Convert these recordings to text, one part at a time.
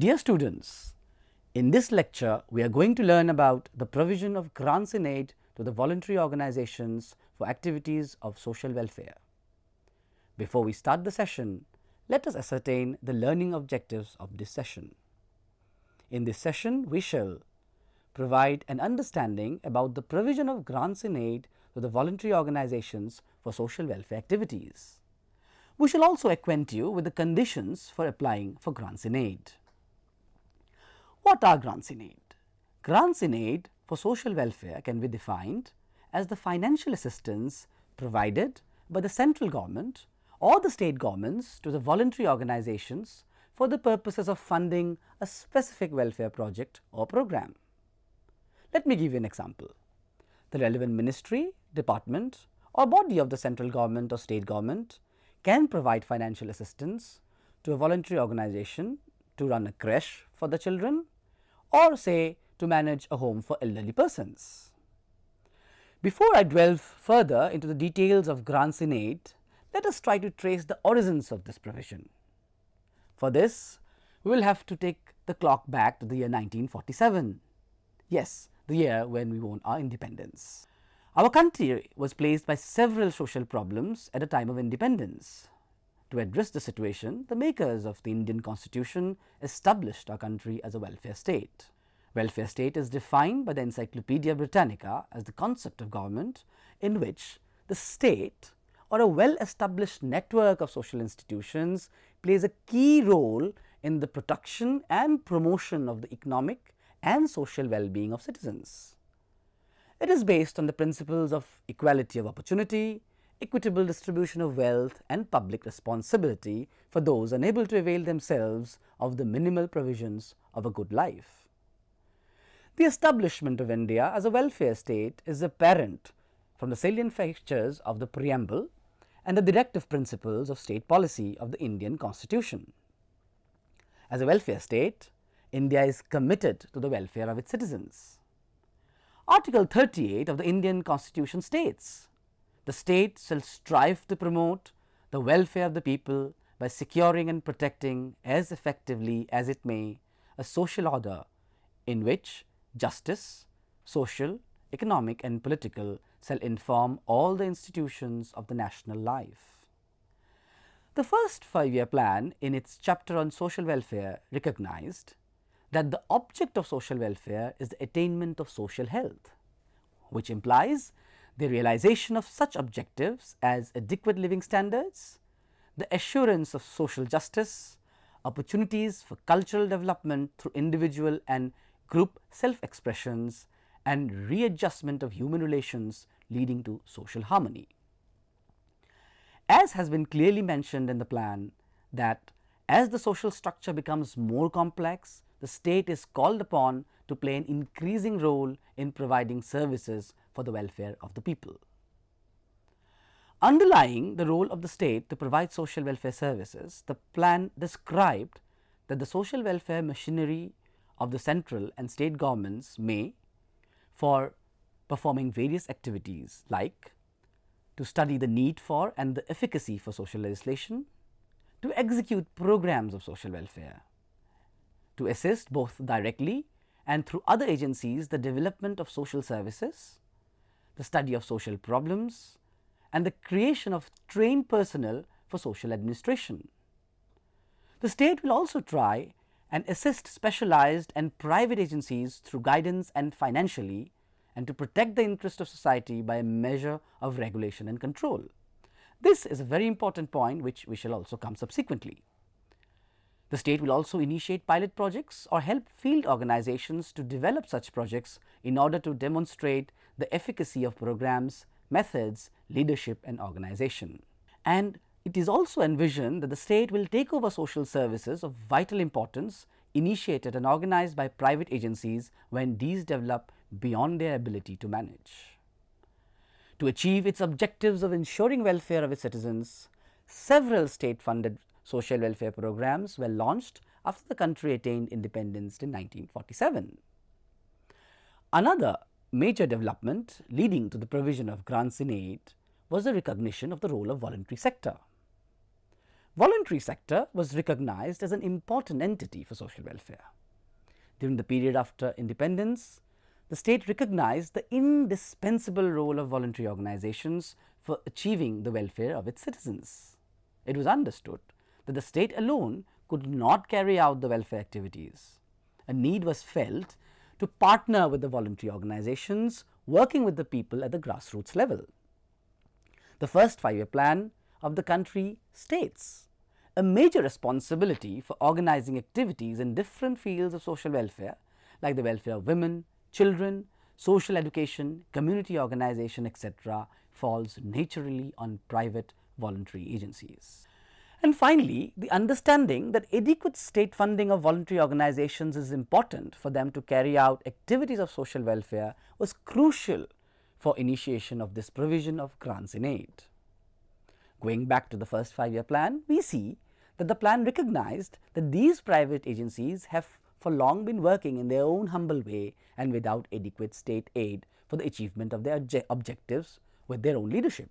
Dear students, in this lecture we are going to learn about the provision of grants in aid to the voluntary organizations for activities of social welfare. Before we start the session, let us ascertain the learning objectives of this session. In this session, we shall provide an understanding about the provision of grants in aid to the voluntary organizations for social welfare activities. We shall also acquaint you with the conditions for applying for grants in aid. What are grants in aid? Grants in aid for social welfare can be defined as the financial assistance provided by the central government or the state governments to the voluntary organizations for the purposes of funding a specific welfare project or program. Let me give you an example. The relevant ministry, department or body of the central government or state government can provide financial assistance to a voluntary organization to run a creche for the children or say to manage a home for elderly persons. Before I delve further into the details of grants in aid, let us try to trace the origins of this provision. For this, we will have to take the clock back to the year 1947. Yes, the year when we won our independence. Our country was placed by several social problems at a time of independence. To address the situation, the makers of the Indian Constitution established our country as a welfare state. Welfare state is defined by the Encyclopedia Britannica as the concept of government in which the state or a well-established network of social institutions plays a key role in the protection and promotion of the economic and social well-being of citizens. It is based on the principles of equality of opportunity, equitable distribution of wealth and public responsibility for those unable to avail themselves of the minimal provisions of a good life. The establishment of India as a welfare state is apparent from the salient features of the preamble and the directive principles of state policy of the Indian Constitution. As a welfare state, India is committed to the welfare of its citizens. Article 38 of the Indian Constitution states, "The state shall strive to promote the welfare of the people by securing and protecting as effectively as it may a social order in which justice, social, economic and political shall inform all the institutions of the national life." The first 5-year plan in its chapter on social welfare recognized that the object of social welfare is the attainment of social health, which implies the realization of such objectives as adequate living standards, the assurance of social justice, opportunities for cultural development through individual and group self-expressions, and readjustment of human relations leading to social harmony. As has been clearly mentioned in the plan that as the social structure becomes more complex, the state is called upon to play an increasing role in providing services for the welfare of the people. Underlying the role of the state to provide social welfare services, the plan described that the social welfare machinery of the central and state governments may, for performing various activities like to study the need for and the efficacy for social legislation, to execute programs of social welfare, to assist both directly and through other agencies the development of social services, the study of social problems, and the creation of trained personnel for social administration. The state will also try and assist specialized and private agencies through guidance and financially, and to protect the interest of society by a measure of regulation and control. This is a very important point which we shall also come subsequently. The state will also initiate pilot projects or help field organizations to develop such projects in order to demonstrate the efficacy of programs, methods, leadership and organization. And it is also envisioned that the state will take over social services of vital importance initiated and organized by private agencies when these develop beyond their ability to manage. To achieve its objectives of ensuring welfare of its citizens, several state-funded social welfare programs were launched after the country attained independence in 1947. Another major development leading to the provision of grants in aid was the recognition of the role of voluntary sector. voluntary sector was recognized as an important entity for social welfare. During the period after independence, the state recognized the indispensable role of voluntary organizations for achieving the welfare of its citizens. It was understood that the state alone could not carry out the welfare activities. A need was felt to partner with the voluntary organizations working with the people at the grassroots level. The first 5-year plan of the country states a major responsibility for organizing activities in different fields of social welfare like the welfare of women, children, social education, community organization, etc. falls naturally on private voluntary agencies. And finally, the understanding that adequate state funding of voluntary organizations is important for them to carry out activities of social welfare was crucial for initiation of this provision of grants in aid. Going back to the first 5-year plan, we see that the plan recognized that these private agencies have for long been working in their own humble way and without adequate state aid for the achievement of their objectives with their own leadership.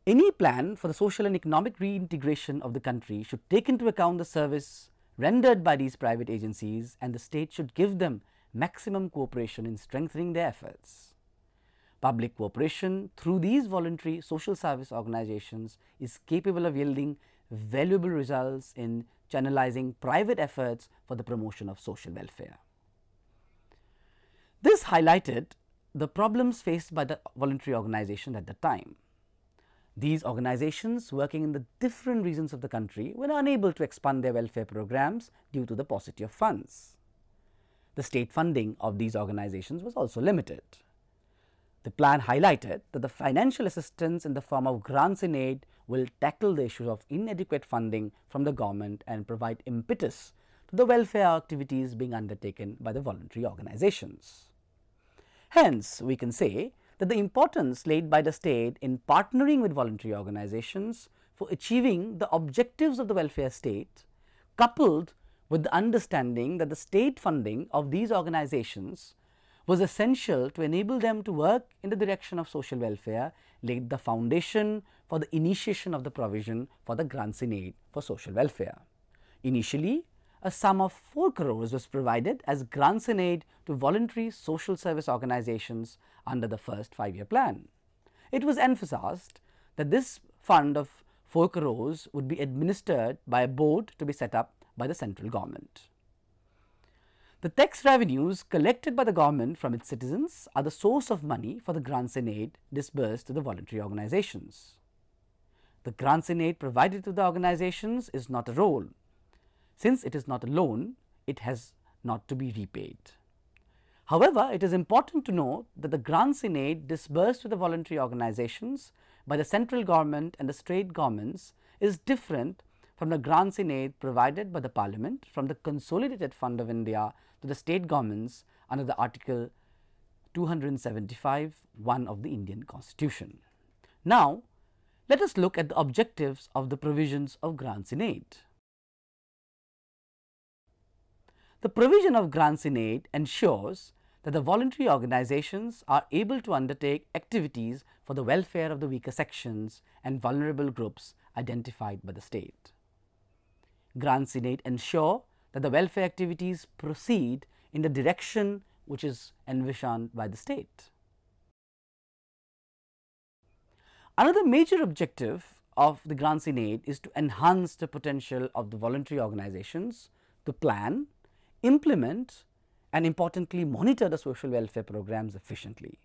Any plan for the social and economic reintegration of the country should take into account the service rendered by these private agencies, and the state should give them maximum cooperation in strengthening their efforts. Public cooperation through these voluntary social service organizations is capable of yielding valuable results in channelizing private efforts for the promotion of social welfare. This highlighted the problems faced by the voluntary organization at the time. These organizations working in the different regions of the country were unable to expand their welfare programs due to the paucity of funds. The state funding of these organizations was also limited. The plan highlighted that the financial assistance in the form of grants in aid will tackle the issue of inadequate funding from the government and provide impetus to the welfare activities being undertaken by the voluntary organizations. Hence, we can say that the importance laid by the state in partnering with voluntary organizations for achieving the objectives of the welfare state, coupled with the understanding that the state funding of these organizations was essential to enable them to work in the direction of social welfare, laid the foundation for the initiation of the provision for the grants in aid for social welfare. Initially, a sum of 4 crores was provided as grants in aid to voluntary social service organizations under the first 5-year plan. It was emphasized that this fund of 4 crores would be administered by a board to be set up by the central government. The tax revenues collected by the government from its citizens are the source of money for the grants in aid disbursed to the voluntary organizations. The grants in aid provided to the organizations is not a role. Since it is not a loan, it has not to be repaid. However, it is important to note that the grants in aid disbursed to the voluntary organizations by the central government and the state governments is different from the grants in aid provided by the Parliament from the Consolidated Fund of India to the state governments under the Article 275(1) of the Indian Constitution. Now, let us look at the objectives of the provisions of grants in aid. The provision of grants in aid ensures that the voluntary organizations are able to undertake activities for the welfare of the weaker sections and vulnerable groups identified by the state. Grants in aid ensure that the welfare activities proceed in the direction which is envisioned by the state. Another major objective of the grants in aid is to enhance the potential of the voluntary organizations to plan, implement and importantly monitor the social welfare programs efficiently.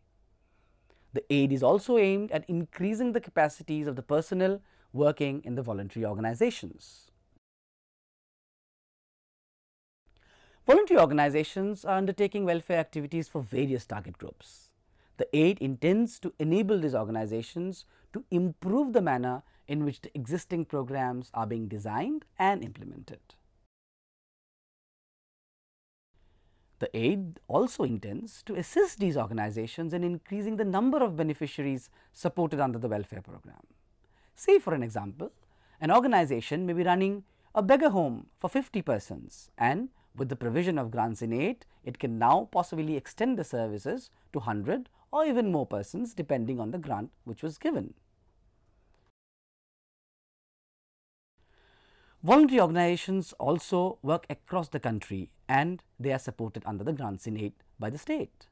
The aid is also aimed at increasing the capacities of the personnel working in the voluntary organizations. Voluntary organizations are undertaking welfare activities for various target groups. The aid intends to enable these organizations to improve the manner in which the existing programs are being designed and implemented. The aid also intends to assist these organizations in increasing the number of beneficiaries supported under the welfare program. Say for an example, an organization may be running a beggar home for 50 persons, and with the provision of grants in aid, it can now possibly extend the services to 100 or even more persons depending on the grant which was given. Voluntary organizations also work across the country and they are supported under the grants in aid by the state.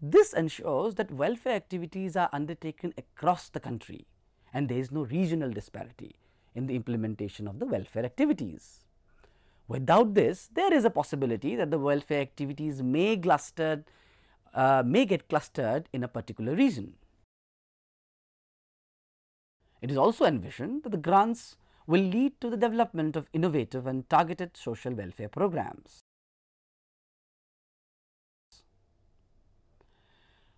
This ensures that welfare activities are undertaken across the country and there is no regional disparity in the implementation of the welfare activities. Without this, there is a possibility that the welfare activities may get clustered in a particular region. It is also envisioned that the grants will lead to the development of innovative and targeted social welfare programs.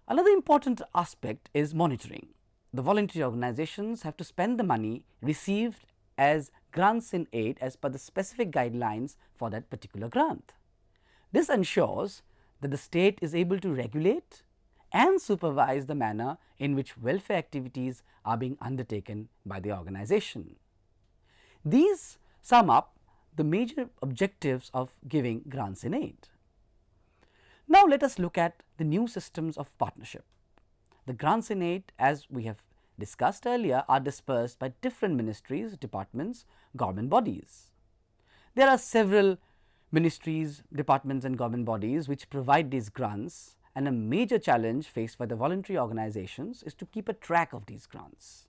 Another important aspect is monitoring. The voluntary organizations have to spend the money received as grants in aid as per the specific guidelines for that particular grant. This ensures that the state is able to regulate and supervise the manner in which welfare activities are being undertaken by the organization. These sum up the major objectives of giving grants in aid. Now, let us look at the new systems of partnership. The grants in aid, as we have discussed earlier, are dispersed by different ministries, departments, government bodies. There are several ministries, departments and government bodies which provide these grants, and a major challenge faced by the voluntary organizations is to keep a track of these grants.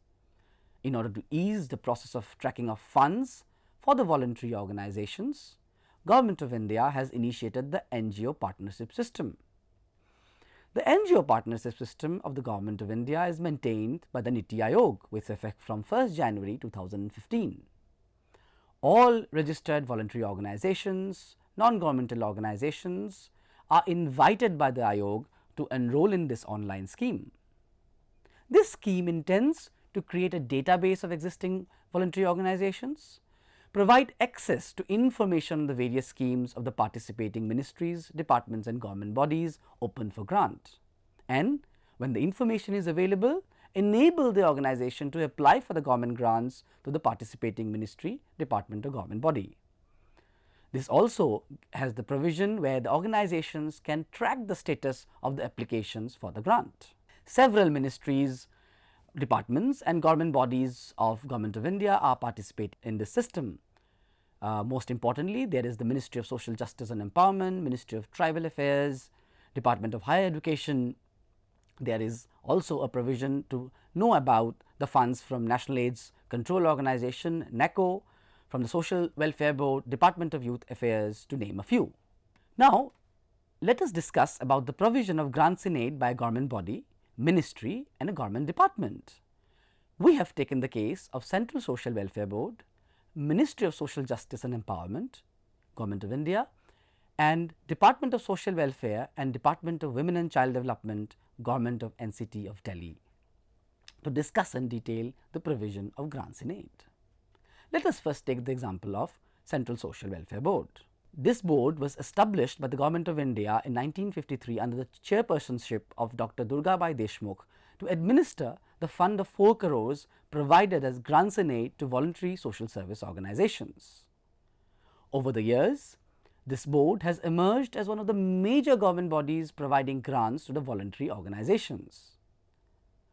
In order to ease the process of tracking of funds for the voluntary organizations, Government of India has initiated the NGO partnership system. The NGO partnership system of the Government of India is maintained by the Niti Aayog with effect from 1st January 2015. All registered voluntary organizations, non-governmental organizations are invited by the Aayog to enroll in this online scheme. This scheme intends to create a database of existing voluntary organizations, provide access to information on the various schemes of the participating ministries, departments and government bodies open for grant, and when the information is available, enable the organization to apply for the government grants to the participating ministry, department or government body. This also has the provision where the organizations can track the status of the applications for the grant. Several ministries, departments and government bodies of Government of India are participating in this system. Most importantly, there is the Ministry of Social Justice and Empowerment, Ministry of Tribal Affairs, Department of Higher Education. There is also a provision to know about the funds from National AIDS Control Organization, NACO, from the Social Welfare Board, Department of Youth Affairs, to name a few. Now, let us discuss about the provision of grants in aid by a government body, ministry and a government department. We have taken the case of Central Social Welfare Board, Ministry of Social Justice and Empowerment, Government of India, and Department of Social Welfare and Department of Women and Child Development, Government of NCT of Delhi, to discuss in detail the provision of grants in aid. Let us first take the example of Central Social Welfare Board. This board was established by the Government of India in 1953 under the chairpersonship of Dr. Durgabai Deshmukh to administer the fund of 4 crores provided as grants in aid to voluntary social service organizations. Over the years, this board has emerged as one of the major government bodies providing grants to the voluntary organizations.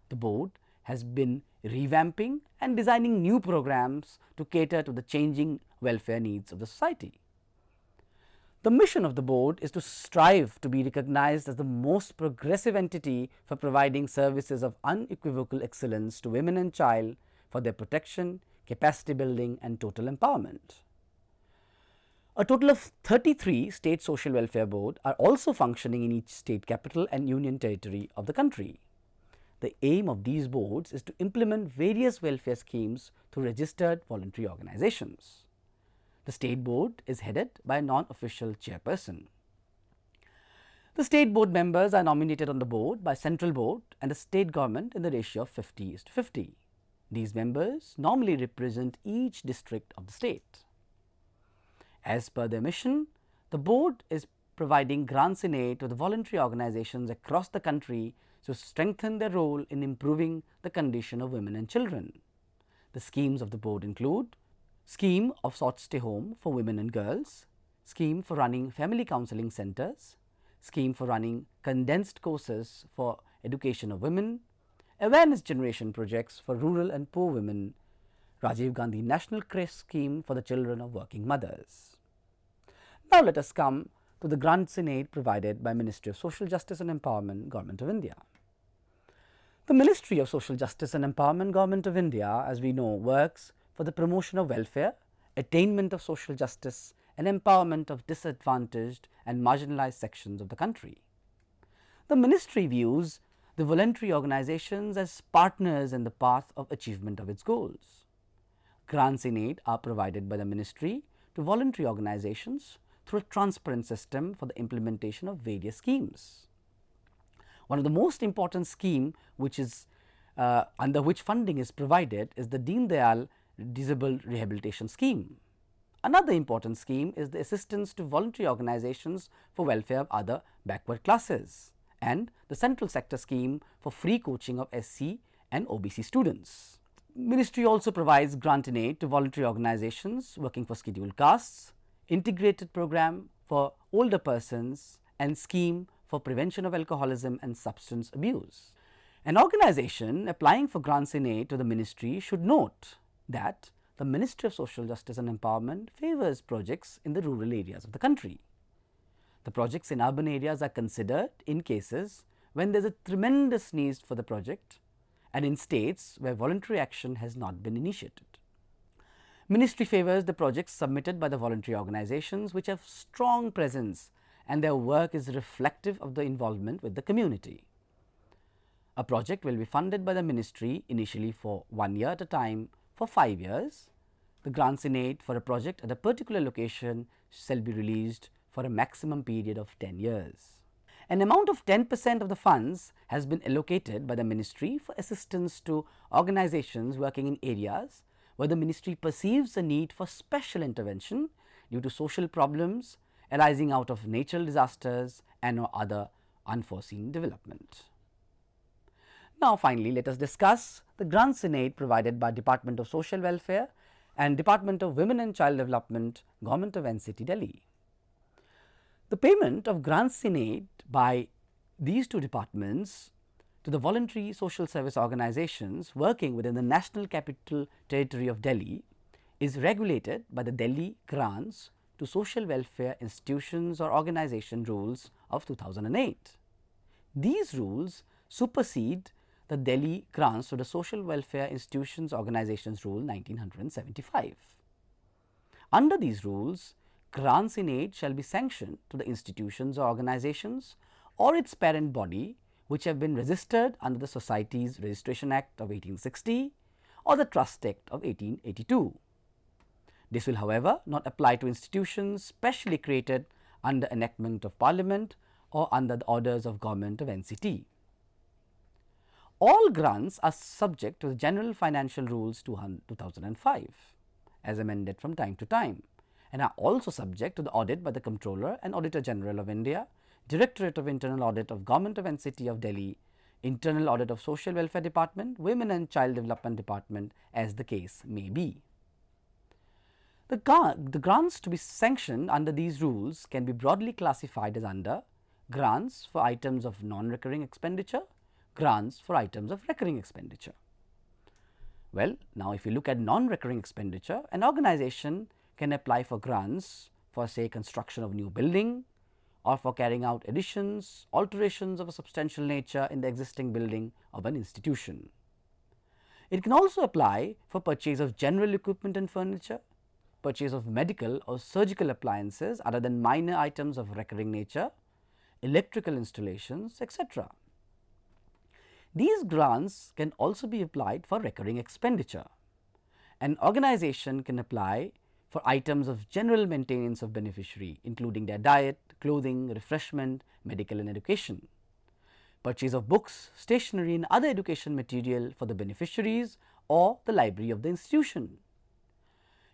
The board has been revamping and designing new programs to cater to the changing welfare needs of the society. The mission of the board is to strive to be recognized as the most progressive entity for providing services of unequivocal excellence to women and child for their protection, capacity building and total empowerment. A total of 33 state social welfare boards are also functioning in each state capital and union territory of the country. The aim of these boards is to implement various welfare schemes through registered voluntary organizations. The state board is headed by a non-official chairperson. The state board members are nominated on the board by central board and the state government in the ratio of 50:50. These members normally represent each district of the state. As per their mission, the board is providing grants in aid to the voluntary organizations across the country to strengthen their role in improving the condition of women and children. The schemes of the board include scheme of short stay home for women and girls, scheme for running family counseling centers, scheme for running condensed courses for education of women, awareness generation projects for rural and poor women, Rajiv Gandhi National Creche Scheme for the children of working mothers. Now let us come to the grants in aid provided by Ministry of Social Justice and Empowerment, Government of India. The Ministry of Social Justice and Empowerment, Government of India, as we know, works for the promotion of welfare, attainment of social justice and empowerment of disadvantaged and marginalized sections of the country. The ministry views the voluntary organizations as partners in the path of achievement of its goals. Grants in aid are provided by the ministry to voluntary organizations through a transparent system for the implementation of various schemes. One of the most important scheme which is under which funding is provided is the Deen Dayal Disabled Rehabilitation Scheme. Another important scheme is the assistance to voluntary organizations for welfare of other backward classes and the central sector scheme for free coaching of SC and OBC students. Ministry also provides grant in aid to voluntary organizations working for scheduled castes, integrated program for older persons and scheme for prevention of alcoholism and substance abuse. An organization applying for grants in aid to the ministry should note that the Ministry of Social Justice and Empowerment favors projects in the rural areas of the country. The projects in urban areas are considered in cases when there is a tremendous need for the project and in states where voluntary action has not been initiated. Ministry favors the projects submitted by the voluntary organizations which have strong presence and their work is reflective of the involvement with the community. A project will be funded by the ministry initially for 1 year at a time for 5 years. The grants in aid for a project at a particular location shall be released for a maximum period of 10 years. An amount of 10% of the funds has been allocated by the ministry for assistance to organizations working in areas where the ministry perceives a need for special intervention due to social problems arising out of natural disasters and or other unforeseen development. Now finally, let us discuss the grants in aid provided by Department of Social Welfare and Department of Women and Child Development, Government of NCT, Delhi. The payment of grants in aid by these two departments to the voluntary social service organizations working within the National Capital Territory of Delhi is regulated by the Delhi Grants to Social Welfare Institutions or Organization Rules of 2008. These rules supersede the Delhi Grants to the Social Welfare Institutions Organizations Rule 1975. Under these rules, grants in aid shall be sanctioned to the institutions or organizations or its parent body which have been registered under the Societies Registration Act of 1860 or the Trust Act of 1882. This will, however, not apply to institutions specially created under enactment of Parliament or under the orders of Government of NCT. All grants are subject to the General Financial Rules 2005 as amended from time to time and are also subject to the audit by the Comptroller and Auditor General of India, Directorate of Internal Audit of Government of NCT of Delhi, Internal Audit of Social Welfare Department, Women and Child Development Department as the case may be. The grants to be sanctioned under these rules can be broadly classified as under grants for items of non-recurring expenditure, grants for items of recurring expenditure. Well, now if you look at non-recurring expenditure, an organization can apply for grants for say construction of new building or for carrying out additions, alterations of a substantial nature in the existing building of an institution. It can also apply for purchase of general equipment and furniture, purchase of medical or surgical appliances other than minor items of recurring nature, electrical installations, etc. These grants can also be applied for recurring expenditure. An organization can apply for items of general maintenance of beneficiary, including their diet, clothing, refreshment, medical and education. Purchase of books, stationery and other education material for the beneficiaries or the library of the institution.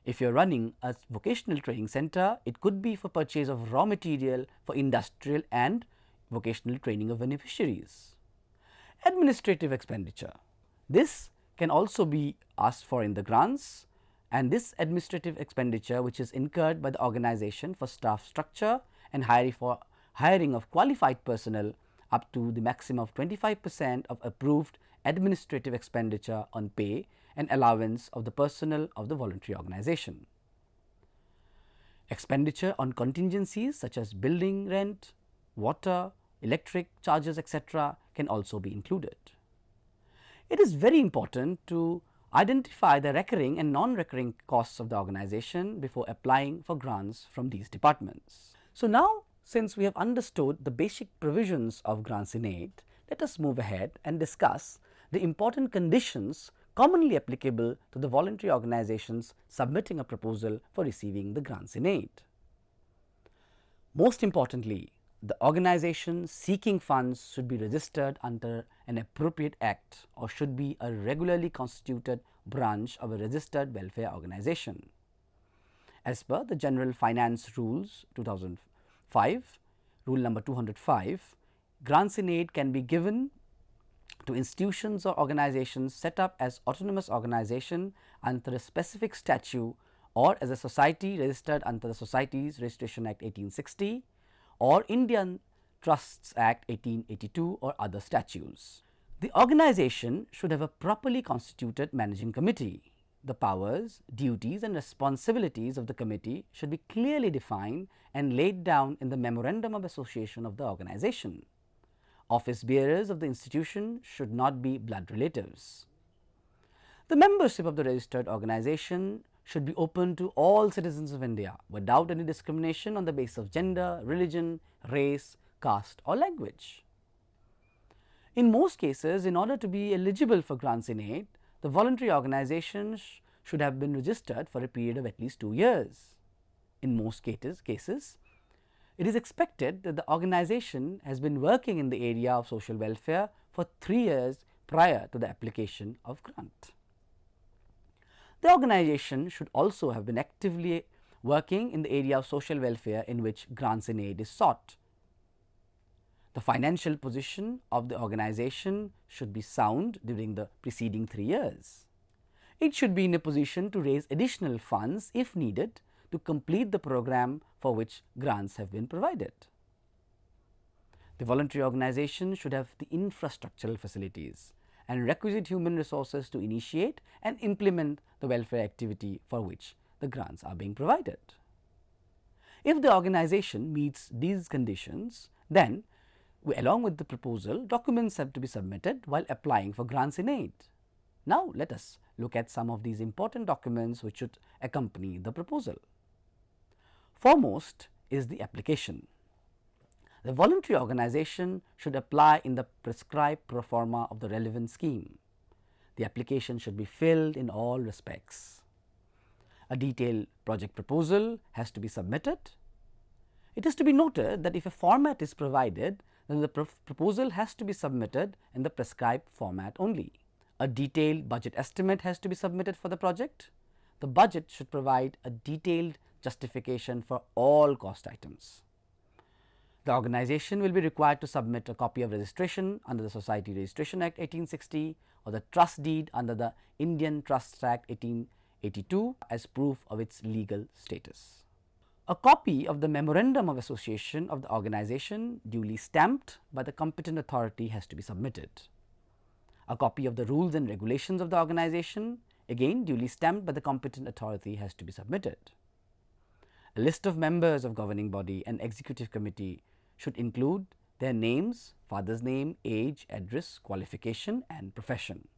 If you are running a vocational training center, it could be for purchase of raw material for industrial and vocational training of beneficiaries. Administrative expenditure. This can also be asked for in the grants, and this administrative expenditure which is incurred by the organization for staff structure and hiring of qualified personnel up to the maximum of 25% of approved administrative expenditure on pay and allowance of the personnel of the voluntary organization. Expenditure on contingencies such as building rent, water, electric charges, etc. can also be included. It is very important to identify the recurring and non-recurring costs of the organization before applying for grants from these departments. So now, since we have understood the basic provisions of grants in aid, let us move ahead and discuss the important conditions commonly applicable to the voluntary organizations submitting a proposal for receiving the grants in aid. Most importantly, the organization seeking funds should be registered under an appropriate act or should be a regularly constituted branch of a registered welfare organization. As per the General Finance Rules 2005, Rule number 205, grants in aid can be given to institutions or organizations set up as autonomous organization under a specific statute or as a society registered under the Societies Registration Act 1860 or Indian Trusts Act 1882 or other statutes. The organization should have a properly constituted managing committee. The powers, duties and responsibilities of the committee should be clearly defined and laid down in the memorandum of association of the organization. Office bearers of the institution should not be blood relatives. The membership of the registered organization should be open to all citizens of India without any discrimination on the basis of gender, religion, race, caste or language. In most cases, in order to be eligible for grants in aid, the voluntary organization should have been registered for a period of at least 2 years. In most cases, it is expected that the organization has been working in the area of social welfare for 3 years prior to the application of grant. The organization should also have been actively working in the area of social welfare in which grants in aid is sought. The financial position of the organization should be sound during the preceding 3 years. It should be in a position to raise additional funds if needed to complete the program for which grants have been provided. The voluntary organization should have the infrastructural facilities and requisite human resources to initiate and implement the welfare activity for which the grants are being provided. If the organization meets these conditions, then along with the proposal, documents have to be submitted while applying for grants in aid. Now, let us look at some of these important documents which should accompany the proposal. Foremost is the application. The voluntary organization should apply in the prescribed pro forma of the relevant scheme. The application should be filled in all respects. A detailed project proposal has to be submitted. It is to be noted that if a format is provided, then the proposal has to be submitted in the prescribed format only. A detailed budget estimate has to be submitted for the project. The budget should provide a detailed justification for all cost items. The organization will be required to submit a copy of registration under the Society Registration Act 1860 or the trust deed under the Indian Trusts Act 1882 as proof of its legal status. A copy of the memorandum of association of the organization duly stamped by the competent authority has to be submitted. A copy of the rules and regulations of the organization, again duly stamped by the competent authority, has to be submitted. A list of members of governing body and executive committee should include their names, father's name, age, address, qualification and profession.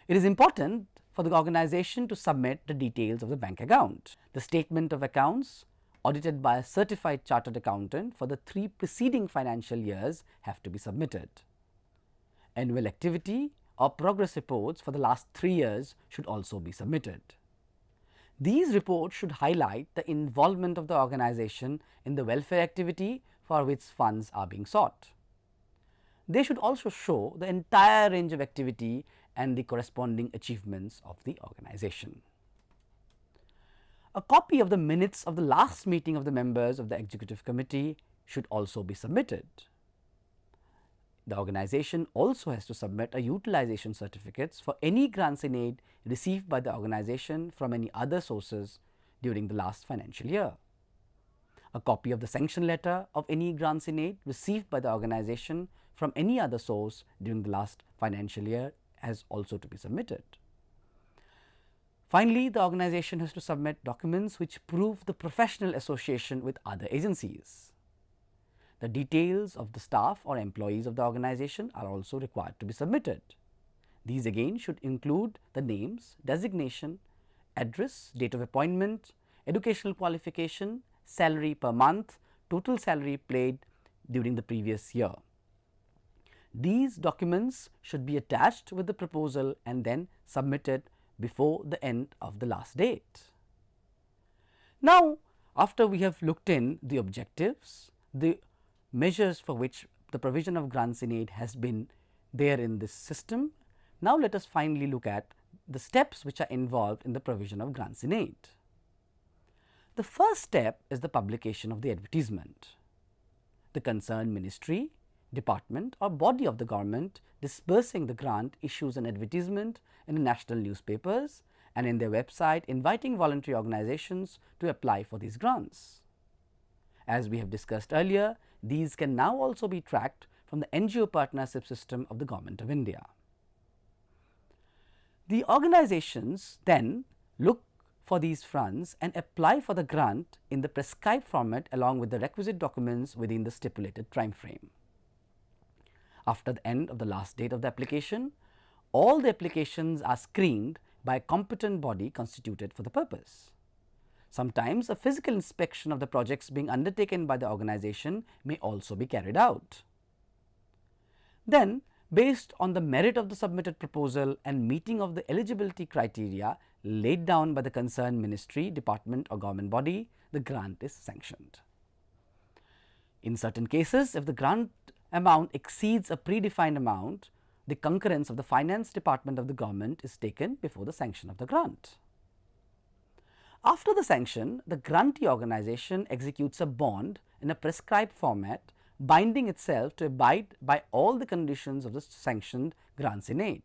It is important for the organization to submit the details of the bank account. The statement of accounts audited by a certified chartered accountant for the 3 preceding financial years have to be submitted. Annual activity or progress reports for the last 3 years should also be submitted. These reports should highlight the involvement of the organization in the welfare activity for which funds are being sought. They should also show the entire range of activity and the corresponding achievements of the organization. A copy of the minutes of the last meeting of the members of the executive committee should also be submitted. The organization also has to submit a utilization certificates for any grants in aid received by the organization from any other sources during the last financial year. A copy of the sanction letter of any grants in aid received by the organization from any other source during the last financial year has also to be submitted. Finally, the organization has to submit documents which prove the professional association with other agencies. The details of the staff or employees of the organization are also required to be submitted. These again should include the names, designation, address, date of appointment, educational qualification, salary per month, total salary paid during the previous year. These documents should be attached with the proposal and then submitted before the end of the last date. Now, after we have looked in the objectives, the measures for which the provision of grants in aid has been there in this system, now let us finally look at the steps which are involved in the provision of grants in aid. The first step is the publication of the advertisement. The concerned ministry, department or body of the government disbursing the grant issues an advertisement in the national newspapers and in their website inviting voluntary organizations to apply for these grants. As we have discussed earlier, these can now also be tracked from the NGO partnership system of the Government of India. The organizations then look for these funds and apply for the grant in the prescribed format along with the requisite documents within the stipulated time frame. After the end of the last date of the application, all the applications are screened by a competent body constituted for the purpose. Sometimes a physical inspection of the projects being undertaken by the organization may also be carried out. Then, based on the merit of the submitted proposal and meeting of the eligibility criteria laid down by the concerned ministry, department or government body, the grant is sanctioned. In certain cases, if the grant amount exceeds a predefined amount, the concurrence of the finance department of the government is taken before the sanction of the grant. After the sanction, the grantee organization executes a bond in a prescribed format, binding itself to abide by all the conditions of the sanctioned grants in aid.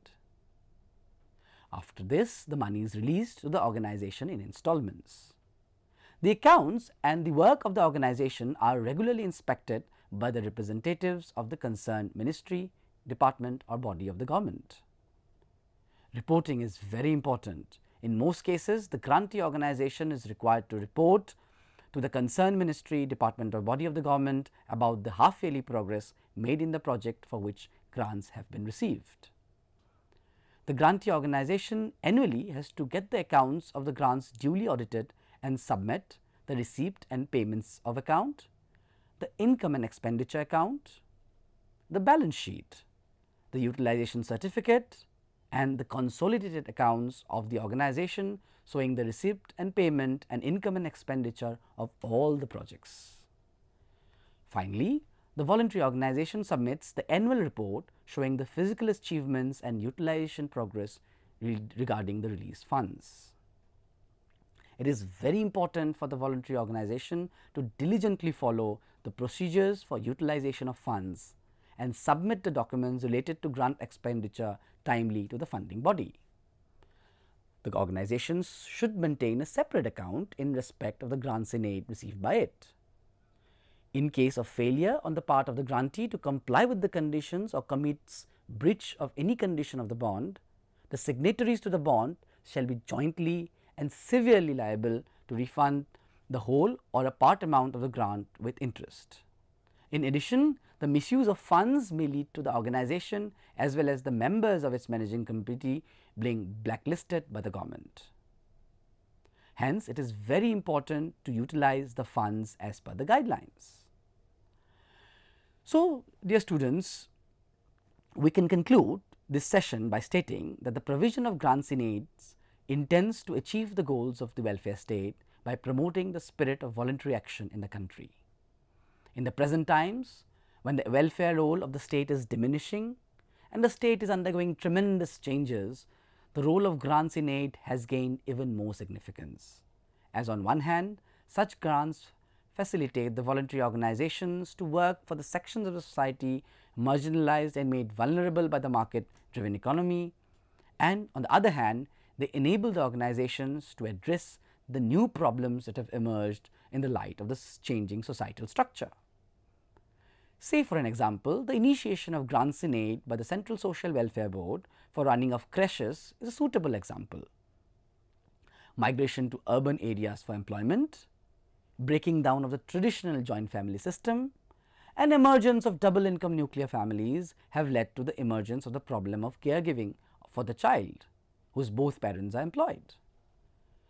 After this, the money is released to the organization in installments. The accounts and the work of the organization are regularly inspected by the representatives of the concerned ministry, department or body of the government. Reporting is very important. In most cases, the grantee organization is required to report to the concerned ministry, department or body of the government about the half-yearly progress made in the project for which grants have been received. The grantee organization annually has to get the accounts of the grants duly audited and submit the receipt and payments of account, the income and expenditure account, the balance sheet, the utilization certificate and the consolidated accounts of the organization showing the receipt and payment and income and expenditure of all the projects. Finally, the voluntary organization submits the annual report showing the physical achievements and utilization progress regarding the released funds. It is very important for the voluntary organization to diligently follow the procedures for utilization of funds and submit the documents related to grant expenditure timely to the funding body. The organizations should maintain a separate account in respect of the grants in aid received by it. In case of failure on the part of the grantee to comply with the conditions or commits breach of any condition of the bond, the signatories to the bond shall be jointly and severely liable to refund the whole or a part amount of the grant with interest. In addition, the misuse of funds may lead to the organization as well as the members of its managing committee being blacklisted by the government. Hence, it is very important to utilize the funds as per the guidelines. So, dear students, we can conclude this session by stating that the provision of grants in aids intends to achieve the goals of the welfare state by promoting the spirit of voluntary action in the country. In the present times, when the welfare role of the state is diminishing and the state is undergoing tremendous changes, the role of grants in aid has gained even more significance. As on one hand, such grants facilitate the voluntary organizations to work for the sections of the society marginalized and made vulnerable by the market-driven economy, and on the other hand, they enable the organizations to address the new problems that have emerged in the light of this changing societal structure. Say for an example, the initiation of grants in aid by the Central Social Welfare Board for running of creches is a suitable example. Migration to urban areas for employment, breaking down of the traditional joint family system, and emergence of double income nuclear families have led to the emergence of the problem of caregiving for the child whose both parents are employed.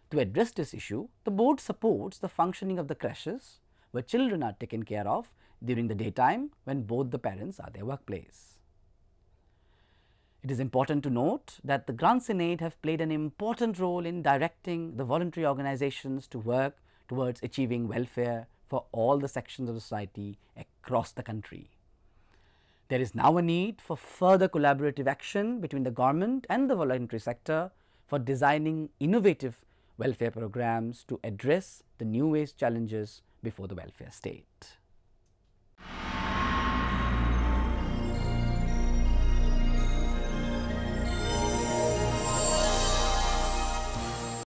To address this issue, the board supports the functioning of the creches where children are taken care of during the daytime when both the parents are at their workplace. It is important to note that the grants in aid have played an important role in directing the voluntary organizations to work towards achieving welfare for all the sections of society across the country. There is now a need for further collaborative action between the government and the voluntary sector for designing innovative welfare programs to address the new age challenges before the welfare state.